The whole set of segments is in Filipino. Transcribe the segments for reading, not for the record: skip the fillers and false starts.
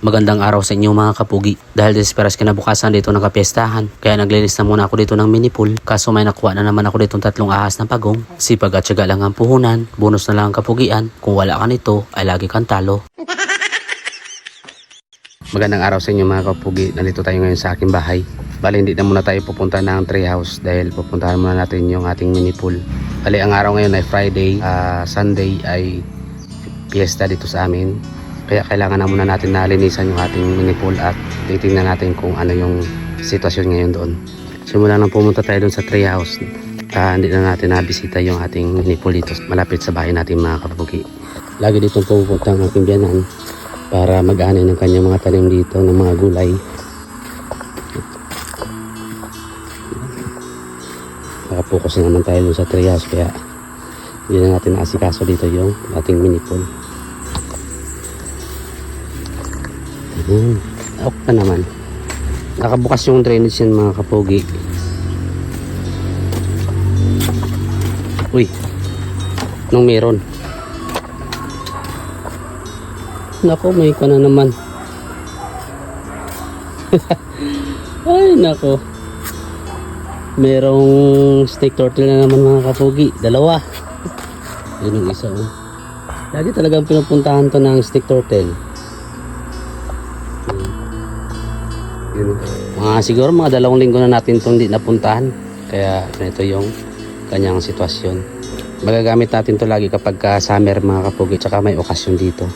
Magandang araw sa inyo mga kapugi. Dahil desperas kinabukasan dito nakapiestahan, kaya naglinis na muna ako dito ng mini pool. Kaso may nakuha na naman ako dito 3 ahas ng pagong. Sipag at syaga lang ang puhunan, bonus na lang ang kapugian. Kung wala ka nito, ay lagi kang talo. Magandang araw sa inyo mga kapugi. Nandito tayo ngayon sa aking bahay. Bali hindi na muna tayo pupunta ng tree house dahil pupuntahan muna natin yung ating mini pool. Bali ang araw ngayon ay Friday, Sunday ay fiesta dito sa amin. Kaya kailangan na muna natin na linisan yung ating mini pool at titingnan natin kung ano yung sitwasyon ngayon doon. Simula nang pumunta tayo doon sa tree house, hindi na natin nabisita yung ating mini pool dito malapit sa bahay natin mga kapugi. Lagi dito pupunta ang aking biyanan para mag-aanay ng kanyang mga tanim dito ng mga gulay. Nakapokus na naman tayo doon sa tree house kaya hindi na natin naasikaso dito yung ating mini pool. Okay pa naman. Nakabukas yung drainage yan mga kapogi. Uy, anong meron? Nako, may ka na naman. Ay nako, merong snake turtle na naman mga kapogi. 2. Yun yung isa oh. Lagi talagang pinupuntahan to ng snake turtle. Siguro mga 2 linggo na natin itong hindi napuntahan. Kaya ito yung kanyang sitwasyon. Magagamit natin to lagi kapag summer mga kapugi. Tsaka may okasyon dito.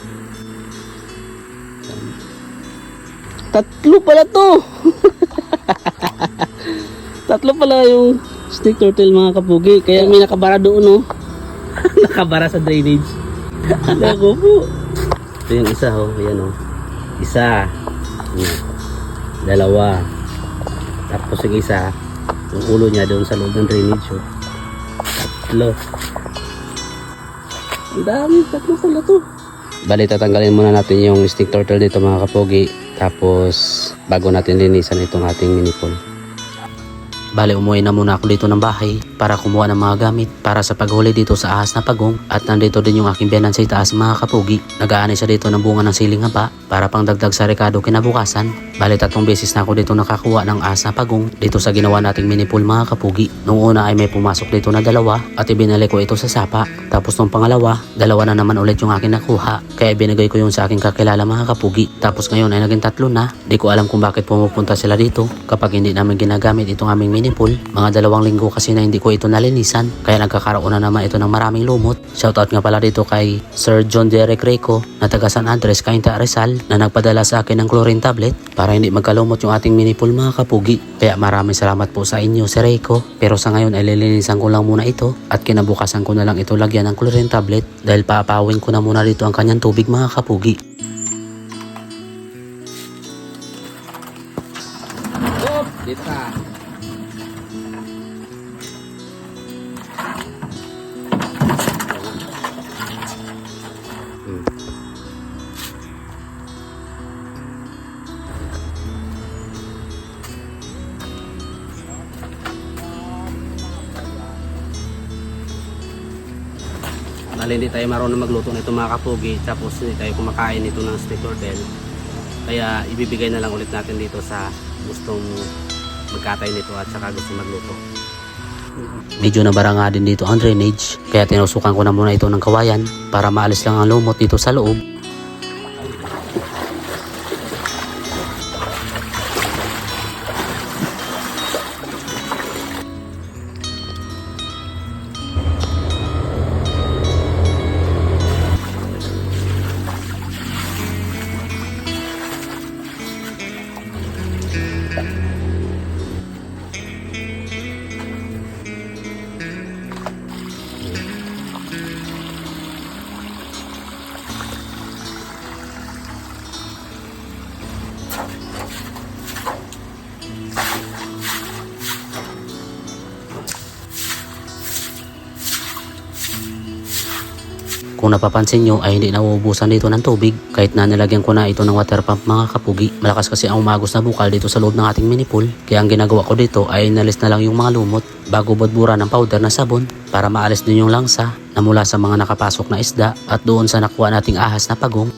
3 pala to. 3 pala yung snake turtle mga kapugi. Kaya may nakabara doon oh. Nakabara sa drainage. Naku po. Ito yung isa oh. Ayan oh. Isa. 2. Tapos yung isa, yung ulo niya doon sa loob ng drainage. 3. Ang dami, 3 pala to. Bali, tatanggalin muna natin yung snake turtle dito mga kapogi. Tapos, bago natin linisan itong ating mini pool. Bali, umuwi na muna ako dito ng bahay para kumuha ng mga gamit para sa paghuli dito sa ahas na pagong. At nandito din yung aking biyanan sa itaas mga kapugi. Nag-aanay siya dito ng bunga ng siling haba para pang dagdag sa rekado kinabukasan. Bali, 3 beses na ako dito nakakuha ng ahas na pagong dito sa ginawa nating mini pool mga kapugi. Nung una ay may pumasok dito na 2 at ibinalik ko ito sa sapa. Tapos nung pangalawa, 2 na naman ulit yung aking nakuha. Kaya binigay ko yung sa aking kakilala mga kapugi. Tapos ngayon ay naging 3 na. Di ko alam kung bakit pumupunta sila dito kapag hindi namin ginagamit itong aming mini pool. Mga 2 linggo kasi na hindi ko ito nalinisan. Kaya nagkakaroon na naman ito ng maraming lumot. Shoutout nga pala dito kay Sir John Derek Reco na taga San Andres, Cainta, Rizal na nagpadala sa akin ng chlorine tablet para hindi magkalumot yung ating mini pool mga kapugi. Kaya maraming salamat po sa inyo Sir Reco. Pero sa ngayon ay lilinisan ko lang muna ito at kinabukasan ko na lang ito lagyan ng chlorine tablet dahil paapawin ko na muna dito ang kanyang tubig mga kapugi. Dito Bali, hindi tayo marunong magluto nito mga kapugi, tapos hindi tayo kumakain nito ng snake turtle. Kaya ibibigay na lang ulit natin dito sa gustong magkatay nito at saka gusto magluto. Medyo nabara nga din dito ang drainage, kaya tinusukan ko na muna ito ng kawayan para maalis lang ang lumot dito sa loob. Kung napapansin nyo ay hindi nauubusan dito ng tubig kahit na nilagyan ko na ito ng water pump mga kapugi. Malakas kasi ang umagos na bukal dito sa loob ng ating mini pool. Kaya ang ginagawa ko dito ay inalis na lang yung mga lumot bago budburan ng powder na sabon para maalis din yung langsa na mula sa mga nakapasok na isda at doon sa nakuha nating ahas na pagong.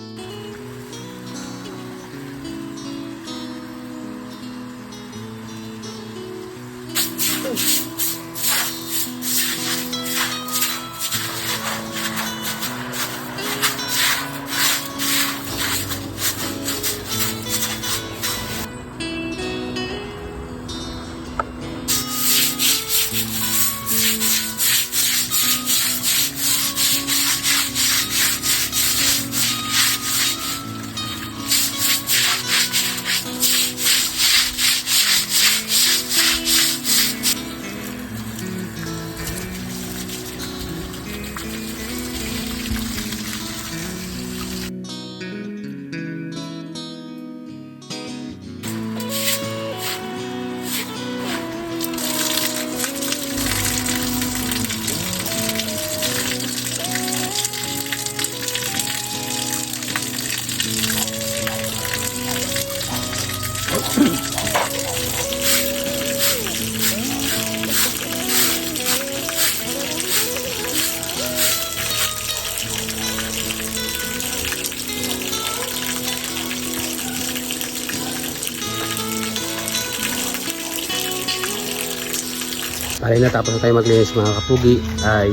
Bali natapos na tayo maglinis mga kapugi, ay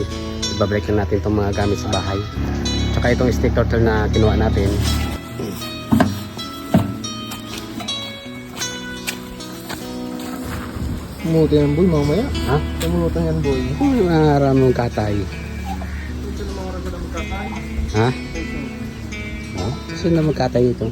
ibabalik na natin itong mga gamit sa bahay. Tsaka itong stick turtle na kinuha natin. Tumutan yan boy mamaya. Ha? Tumutan yan boy. Kung nangaram mong katay. Ito na mga ragala magkakain. Ha? Oh, saan na magkatay ito?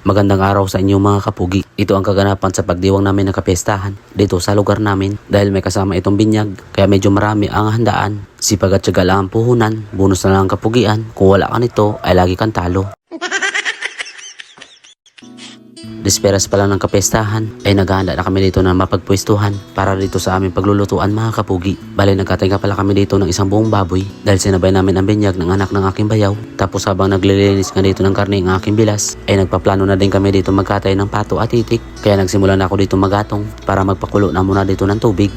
Magandang araw sa inyo mga kapugi. Ito ang kaganapan sa pagdiwang namin ng kapiyestahan dito sa lugar namin. Dahil may kasama itong binyag, kaya medyo marami ang handaan. Sipag at syaga lang ang puhunan, bonus na lang ang kapugian. Kung wala ka nito, ay lagi kang talo. Desperas pala ng kapiyestahan, ay naghahanda na kami dito na mapagpwestuhan para dito sa aming paglulutuan mga kapugi. Bale nagkatay pala kami dito ng isang buong baboy dahil sinabay namin ang binyag ng anak ng aking bayaw. Tapos habang naglilinis nga dito ng karne ang aking bilas, ay nagpaplano na din kami dito magkatay ng pato at itik. Kaya nagsimula na ako dito magatong para magpakulo na muna dito ng tubig.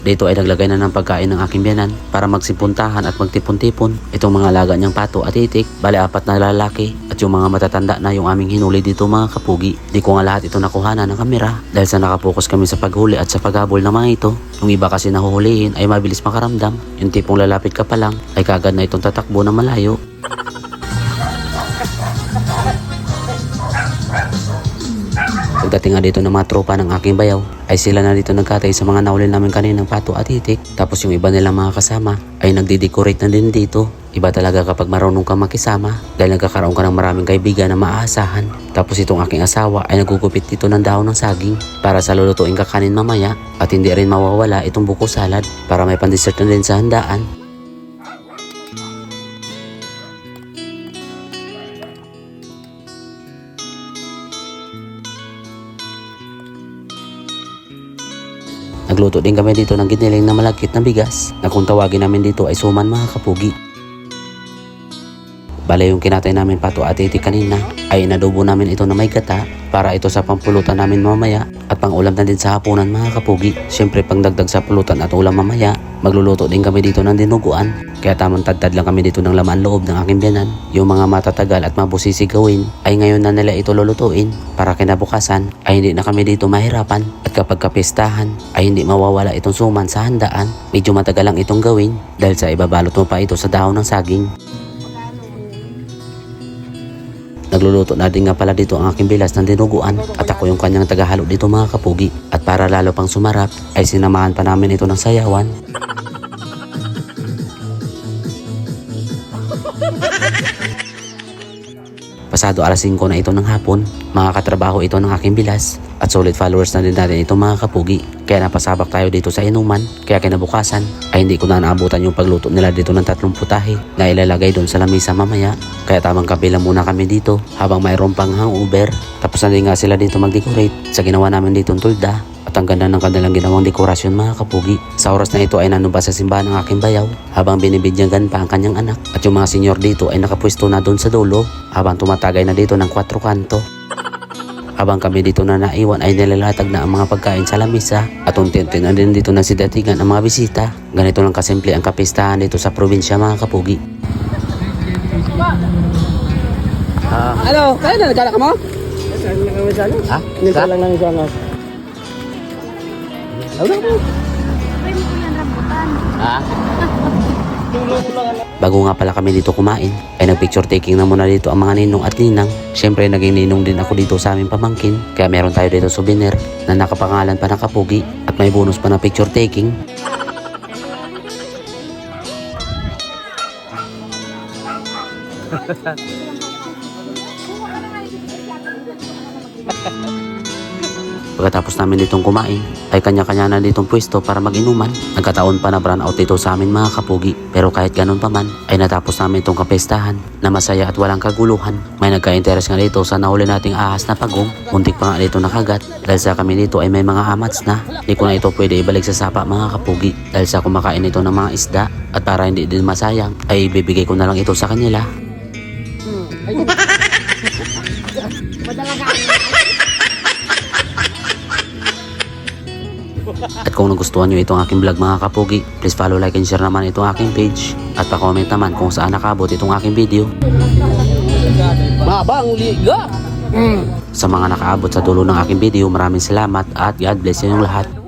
Dito ay naglagay na ng pagkain ng aking biyanan para magsipuntahan at magtipon-tipon itong mga alaga niyang pato at itik. Bale 4 na lalaki at yung mga matatanda na yung aming hinuli dito mga kapugi. Di ko nga lahat ito nakuhanan ng kamera dahil sa nakapokus kami sa paghuli at sa paghabol ng mga ito. Yung iba kasi nahuhulihin ay mabilis makaramdam. Yung tipong lalapit ka pa lang ay kagad na itong tatakbo na malayo. Pagdating nga dito ng mga tropa ng aking bayaw, ay sila na dito nagkatay sa mga naulil namin kaninang pato at itik. Tapos yung iba nilang mga kasama ay nagdi-decorate na din dito. Iba talaga kapag marunong kang makisama dahil nagkakaroon ka ng maraming kaibigan na maaasahan. Tapos itong aking asawa ay nagugupit dito ng dahon ng saging para sa lulutuin kakanin mamaya. At hindi rin mawawala itong buko salad para may pandesert na din sa handaan. Nagluto din kami dito ng giniling na malagkit na bigas na kung tawagin namin dito ay suman mga kapugi. Bale yung kinatay namin pato at itik kanina ay inadobo namin ito na may gata para ito sa pampulutan namin mamaya at pangulam na din sa hapunan mga kapugi. Siyempre pang dagdag sa pulutan at ulam mamaya, magluluto din kami dito ng dinuguan. Kaya tamang tad-tad lang kami dito ng laman loob ng aking biyanan. Yung mga matatagal at mabusisi gawin ay ngayon na nila ito lulutuin para kinabukasan ay hindi na kami dito mahirapan. At kapag kapistahan ay hindi mawawala itong suman sa handaan. Medyo matagal lang itong gawin dahil sa ibabalot mo pa ito sa dahon ng saging. Nagluluto na din nga pala dito ang aking bilas ng dinuguan at ako yung kanyang tagahalo dito mga kapugi. At para lalo pang sumarap ay sinamahan pa namin ito ng sayawan. Pasado alas 5 na ito ng hapon, mga katrabaho ito ng aking bilas at solid followers na din natin ito mga kapugi. Kaya napasabak tayo dito sa inuman, kaya kinabukasan ay hindi ko na naabutan yung pagluto nila dito ng 3 putahe na ilalagay doon sa lamisa mamaya. Kaya tamang kabilang muna kami dito habang mayroon pang hangover. Tapos na din nga sila dito mag-decorate sa ginawa namin dito ng tulda. At ang ganda ng kanilang ginawang dekorasyon mga kapugi. Sa oras na ito ay nandun pa sa simbahan ng aking bayaw habang binibidyagan pa ang kanyang anak. At yung mga senyor dito ay nakapwesto na doon sa dulo habang tumatagay na dito ng 4 kanto. Habang kami dito na naiwan ay nilalatag na ang mga pagkain sa lamisa at unti-unti na din dito nagsidatigan ang mga bisita. Ganito lang kasimple ang kapistahan dito sa probinsya mga kapugi. Ano? Kaya na nagkala ka mo? Ha? Nito lang lang sana. Ha? Bago nga pala kami dito kumain, ay nagpicture taking na muna dito ang mga ninong at ninang. Siyempre naging ninong din ako dito sa aming pamangkin. Kaya meron tayo dito souvenir na nakapangalan pa ng kapugi at may bonus pa na picture taking. Pagkatapos namin ditong kumain, ay kanya-kanya na ditong pwesto para mag-inuman. Nagkataon pa na brownout dito sa amin mga kapugi. Pero kahit ganun pa man, ay natapos namin itong kapestahan na masaya at walang kaguluhan. May nagka-interest nga dito sa nahuli nating ahas na pagong. Muntik pa nga dito nakagat. Dahil sa kami dito ay may mga amats na. Di ko na ito pwede ibalik sa sapa mga kapugi. Dahil sa kumakain ito ng mga isda at para hindi din masayang, ay bibigay ko na lang ito sa kanila. At kung nagustuhan nyo itong aking vlog mga kapugi, please follow, like, and share naman itong aking page. At pa-comment naman kung saan nakabot itong aking video. Mabang liga! Sa mga nakaabot sa dulo ng aking video, maraming salamat at God bless inyong lahat.